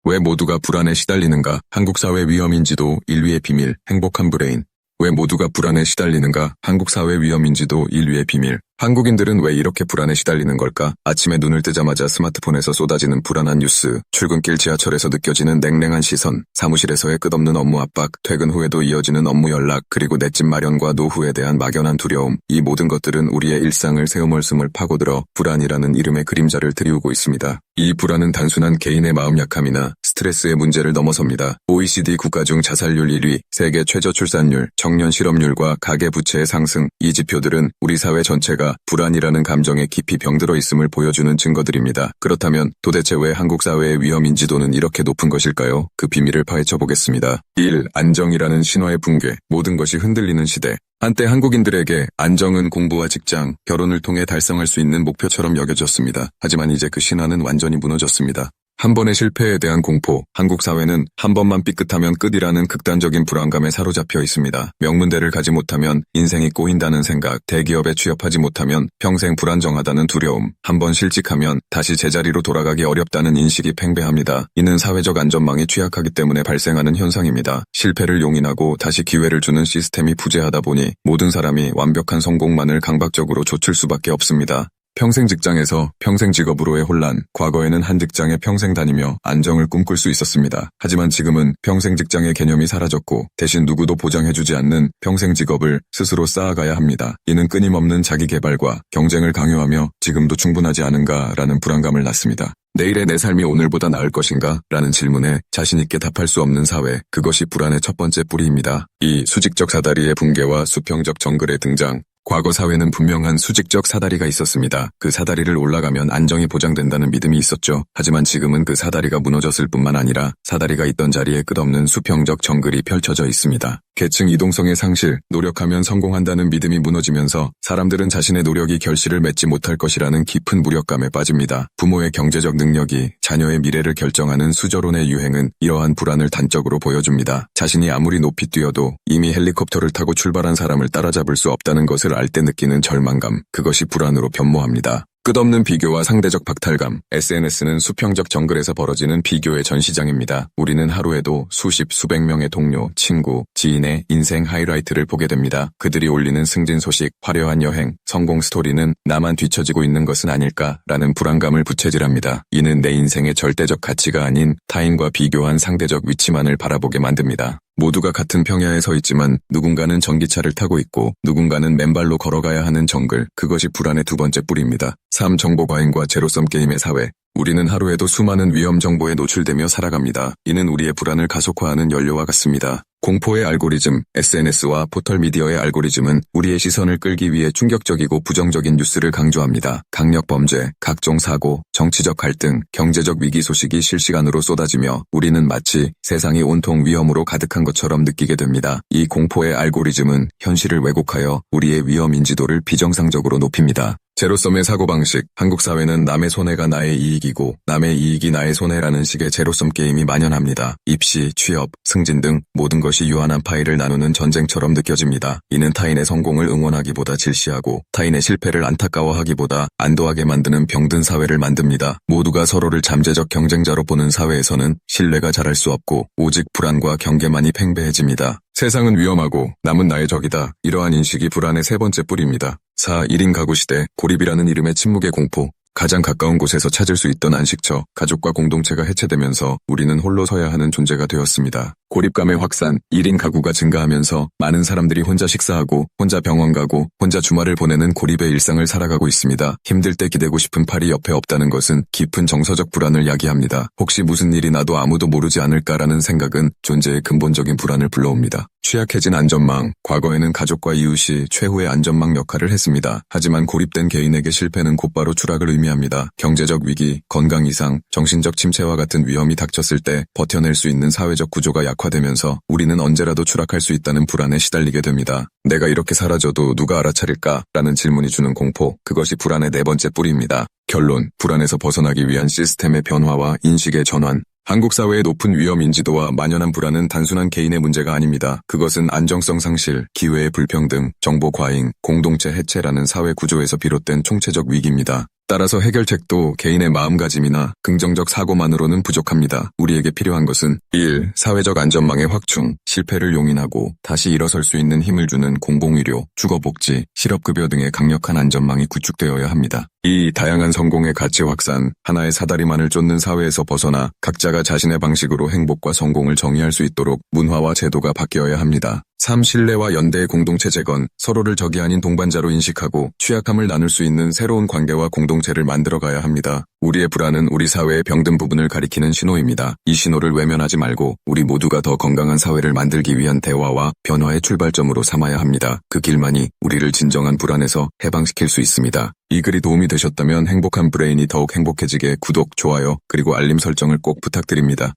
왜 모두가 불안에 시달리는가? 한국 사회 위험인지도 인류의 비밀, 행복한 브레인. 왜 모두가 불안에 시달리는가? 한국 사회 위험인지도 인류의 비밀. 한국인들은 왜 이렇게 불안에 시달리는 걸까? 아침에 눈을 뜨자마자 스마트폰에서 쏟아지는 불안한 뉴스, 출근길 지하철에서 느껴지는 냉랭한 시선, 사무실에서의 끝없는 업무 압박, 퇴근 후에도 이어지는 업무 연락, 그리고 내 집 마련과 노후에 대한 막연한 두려움. 이 모든 것들은 우리의 일상을 새우멀스멀 파고들어 불안이라는 이름의 그림자를 드리우고 있습니다. 이 불안은 단순한 개인의 마음 약함이나 스트레스의 문제를 넘어섭니다. OECD 국가 중 자살률 1위, 세계 최저 출산율, 청년 실업률과 가계 부채의 상승, 이 지표들은 우리 사회 전체가 불안이라는 감정에 깊이 병들어 있음을 보여주는 증거들입니다. 그렇다면 도대체 왜 한국 사회의 위험 인지도는 이렇게 높은 것일까요? 그 비밀을 파헤쳐 보겠습니다. 1. 안정이라는 신화의 붕괴, 모든 것이 흔들리는 시대. 한때 한국인들에게 안정은 공부와 직장, 결혼을 통해 달성할 수 있는 목표처럼 여겨졌습니다. 하지만 이제 그 신화는 완전히 무너졌습니다. 한 번의 실패에 대한 공포, 한국 사회는 한 번만 삐끗하면 끝이라는 극단적인 불안감에 사로잡혀 있습니다. 명문대를 가지 못하면 인생이 꼬인다는 생각, 대기업에 취업하지 못하면 평생 불안정하다는 두려움, 한 번 실직하면 다시 제자리로 돌아가기 어렵다는 인식이 팽배합니다. 이는 사회적 안전망이 취약하기 때문에 발생하는 현상입니다. 실패를 용인하고 다시 기회를 주는 시스템이 부재하다 보니 모든 사람이 완벽한 성공만을 강박적으로 좇을 수밖에 없습니다. 평생 직장에서 평생 직업으로의 혼란, 과거에는 한 직장에 평생 다니며 안정을 꿈꿀 수 있었습니다. 하지만 지금은 평생 직장의 개념이 사라졌고 대신 누구도 보장해주지 않는 평생 직업을 스스로 쌓아가야 합니다. 이는 끊임없는 자기 개발과 경쟁을 강요하며 지금도 충분하지 않은가라는 불안감을 낳습니다. 내일의 내 삶이 오늘보다 나을 것인가? 라는 질문에 자신있게 답할 수 없는 사회, 그것이 불안의 첫 번째 뿌리입니다. 이 수직적 사다리의 붕괴와 수평적 정글의 등장. 과거 사회는 분명한 수직적 사다리가 있었습니다. 그 사다리를 올라가면 안정이 보장된다는 믿음이 있었죠. 하지만 지금은 그 사다리가 무너졌을 뿐만 아니라 사다리가 있던 자리에 끝없는 수평적 정글이 펼쳐져 있습니다. 계층 이동성의 상실, 노력하면 성공한다는 믿음이 무너지면서 사람들은 자신의 노력이 결실을 맺지 못할 것이라는 깊은 무력감에 빠집니다. 부모의 경제적 능력이 자녀의 미래를 결정하는 수저론의 유행은 이러한 불안을 단적으로 보여줍니다. 자신이 아무리 높이 뛰어도 이미 헬리콥터를 타고 출발한 사람을 따라잡을 수 없다는 것을 알 때 느끼는 절망감, 그것이 불안으로 변모합니다. 끝없는 비교와 상대적 박탈감, SNS는 수평적 정글에서 벌어지는 비교의 전시장입니다. 우리는 하루에도 수십, 수백 명의 동료, 친구, 지인의 인생 하이라이트를 보게 됩니다. 그들이 올리는 승진 소식, 화려한 여행, 성공 스토리는 나만 뒤처지고 있는 것은 아닐까라는 불안감을 부채질합니다. 이는 내 인생의 절대적 가치가 아닌 타인과 비교한 상대적 위치만을 바라보게 만듭니다. 모두가 같은 평야에 서 있지만 누군가는 전기차를 타고 있고 누군가는 맨발로 걸어가야 하는 정글, 그것이 불안의 두 번째 뿌리입니다. 3. 정보 과잉과 제로섬 게임의 사회. 우리는 하루에도 수많은 위험 정보에 노출되며 살아갑니다. 이는 우리의 불안을 가속화하는 연료와 같습니다. 공포의 알고리즘, SNS와 포털미디어의 알고리즘은 우리의 시선을 끌기 위해 충격적이고 부정적인 뉴스를 강조합니다. 강력 범죄, 각종 사고, 정치적 갈등, 경제적 위기 소식이 실시간으로 쏟아지며 우리는 마치 세상이 온통 위험으로 가득한 것처럼 느끼게 됩니다. 이 공포의 알고리즘은 현실을 왜곡하여 우리의 위험 인지도를 비정상적으로 높입니다. 제로섬의 사고방식, 한국 사회는 남의 손해가 나의 이익이고 남의 이익이 나의 손해라는 식의 제로섬 게임이 만연합니다. 입시, 취업, 승진 등 모든 것이 유한한 파일을 나누는 전쟁처럼 느껴집니다. 이는 타인의 성공을 응원하기보다 질시하고 타인의 실패를 안타까워하기보다 안도하게 만드는 병든 사회를 만듭니다. 모두가 서로를 잠재적 경쟁자로 보는 사회에서는 신뢰가 자랄 수 없고 오직 불안과 경계만이 팽배해집니다. 세상은 위험하고 남은 나의 적이다. 이러한 인식이 불안의 세 번째 뿌리입니다. 4. 1인 가구 시대, 고립이라는 이름의 침묵의 공포. 가장 가까운 곳에서 찾을 수 있던 안식처, 가족과 공동체가 해체되면서 우리는 홀로 서야 하는 존재가 되었습니다. 고립감의 확산, 1인 가구가 증가하면서 많은 사람들이 혼자 식사하고 혼자 병원 가고 혼자 주말을 보내는 고립의 일상을 살아가고 있습니다. 힘들 때 기대고 싶은 팔이 옆에 없다는 것은 깊은 정서적 불안을 야기합니다. 혹시 무슨 일이 나도 아무도 모르지 않을까라는 생각은 존재의 근본적인 불안을 불러옵니다. 취약해진 안전망, 과거에는 가족과 이웃이 최후의 안전망 역할을 했습니다. 하지만 고립된 개인에게 실패는 곧바로 추락을 의미합니다. 경제적 위기, 건강 이상, 정신적 침체와 같은 위험이 닥쳤을 때 버텨낼 수 있는 사회적 구조가 약화되면서 우리는 언제라도 추락할 수 있다는 불안에 시달리게 됩니다. 내가 이렇게 사라져도 누가 알아차릴까? 라는 질문이 주는 공포, 그것이 불안의 네 번째 뿌리입니다. 결론, 불안에서 벗어나기 위한 시스템의 변화와 인식의 전환. 한국 사회의 높은 위험 인지도와 만연한 불안은 단순한 개인의 문제가 아닙니다. 그것은 안정성 상실, 기회의 불평등, 정보 과잉, 공동체 해체라는 사회 구조에서 비롯된 총체적 위기입니다. 따라서 해결책도 개인의 마음가짐이나 긍정적 사고만으로는 부족합니다. 우리에게 필요한 것은 1. 사회적 안전망의 확충, 실패를 용인하고 다시 일어설 수 있는 힘을 주는 공공의료, 주거복지, 실업급여 등의 강력한 안전망이 구축되어야 합니다. 2. 다양한 성공의 가치 확산, 하나의 사다리만을 쫓는 사회에서 벗어나 각자가 자신의 방식으로 행복과 성공을 정의할 수 있도록 문화와 제도가 바뀌어야 합니다. 3. 신뢰와 연대의 공동체 재건, 서로를 적이 아닌 동반자로 인식하고 취약함을 나눌 수 있는 새로운 관계와 공동체를 만들어가야 합니다. 우리의 불안은 우리 사회의 병든 부분을 가리키는 신호입니다. 이 신호를 외면하지 말고 우리 모두가 더 건강한 사회를 만들기 위한 대화와 변화의 출발점으로 삼아야 합니다. 그 길만이 우리를 진정한 불안에서 해방시킬 수 있습니다. 이 글이 도움이 되셨다면 행복한 브레인이 더욱 행복해지게 구독, 좋아요, 그리고 알림 설정을 꼭 부탁드립니다.